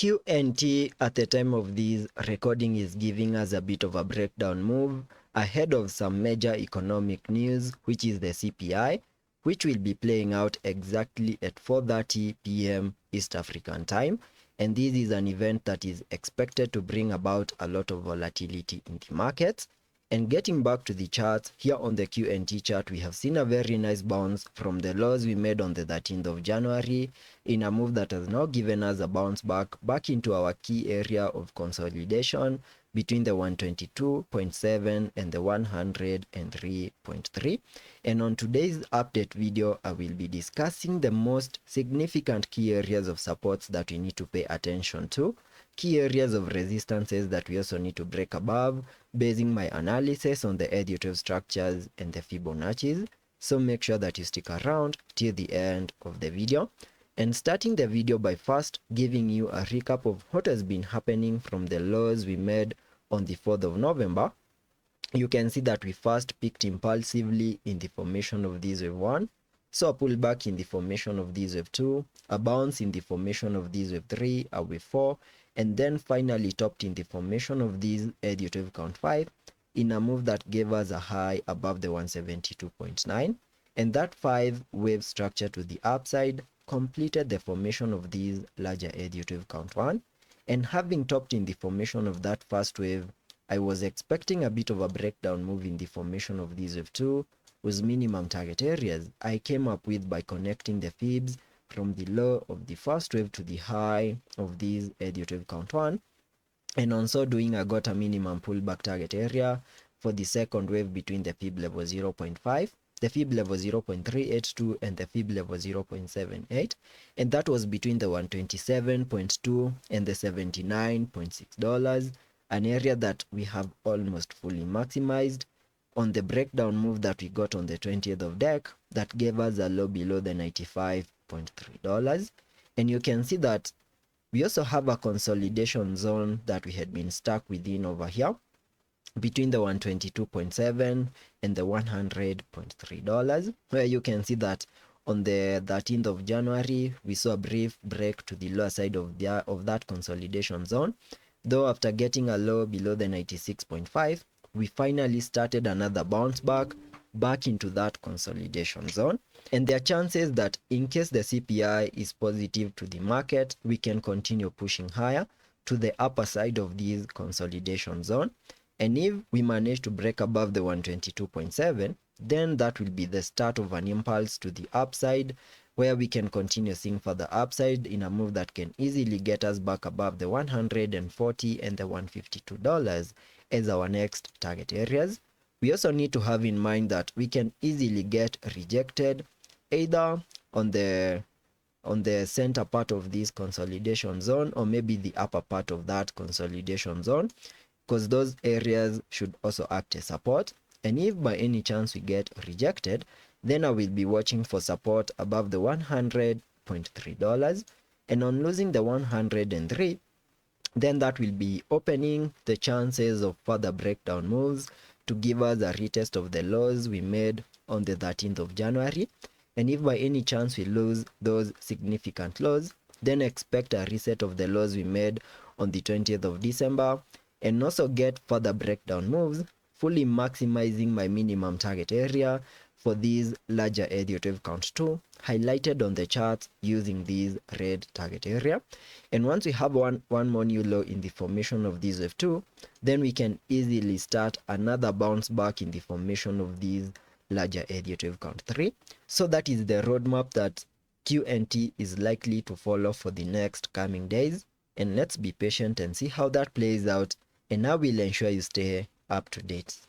QNT at the time of this recording is giving us a bit of a breakdown move ahead of some major economic news, which is the CPI, which will be playing out exactly at 4:30 p.m. East African time. And this is an event that is expected to bring about a lot of volatility in the markets. And getting back to the charts, here on the QNT chart, we have seen a very nice bounce from the lows we made on the 13th of January in a move that has now given us a bounce back into our key area of consolidation between the 122.7 and the 103.3. And on today's update video, I will be discussing the most significant key areas of supports that we need to pay attention to, key areas of resistances that we also need to break above, basing my analysis on the additive structures and the Fibonacci's. So make sure that you stick around till the end of the video. And starting the video by first giving you a recap of what has been happening from the lows we made on the 4th of November. You can see that we first peaked impulsively in the formation of this wave 1, so a pullback in the formation of this wave 2, a bounce in the formation of this wave 3, a wave 4, and then finally topped in the formation of this additive count 5 in a move that gave us a high above the 172.9, and that 5 wave structure to the upside completed the formation of this larger additive count 1. And having topped in the formation of that first wave, I was expecting a bit of a breakdown move in the formation of this wave 2 with minimum target areas I came up with by connecting the fibs from the low of the first wave to the high of this additive count 1, and on so doing I got a minimum pullback target area for the second wave between the fib level 0.5, the fib level 0.382 and the fib level 0.78, and that was between the 127.2 and the $79.6, an area that we have almost fully maximized on the breakdown move that we got on the 20th of Dec that gave us a low below the $95.3. And you can see that we also have a consolidation zone that we had been stuck within over here between the 122.7 and the $100.3, where you can see that on the 13th of January we saw a brief break to the lower side of that consolidation zone, though after getting a low below the 96.5 we finally started another bounce back into that consolidation zone. And there are chances that in case the CPI is positive to the market, we can continue pushing higher to the upper side of this consolidation zone. And if we manage to break above the 122.7, then that will be the start of an impulse to the upside, where we can continue seeing further upside in a move that can easily get us back above the $140 and the $152 as our next target areas. We also need to have in mind that we can easily get rejected either on the center part of this consolidation zone or maybe the upper part of that consolidation zone, because those areas should also act as support. And if by any chance we get rejected, then I will be watching for support above the $100.3, and on losing the 103, then that will be opening the chances of further breakdown moves to give us a retest of the lows we made on the 13th of January. And if by any chance we lose those significant lows, then expect a reset of the lows we made on the 20th of December, and also get further breakdown moves, fully maximizing my minimum target area for these larger additive count 2 highlighted on the chart using this red target area. And once we have one more new low in the formation of this wave 2, then we can easily start another bounce back in the formation of these larger additive count 3. So that is the roadmap that QNT is likely to follow for the next coming days, and let's be patient and see how that plays out, and I will ensure you stay up to date.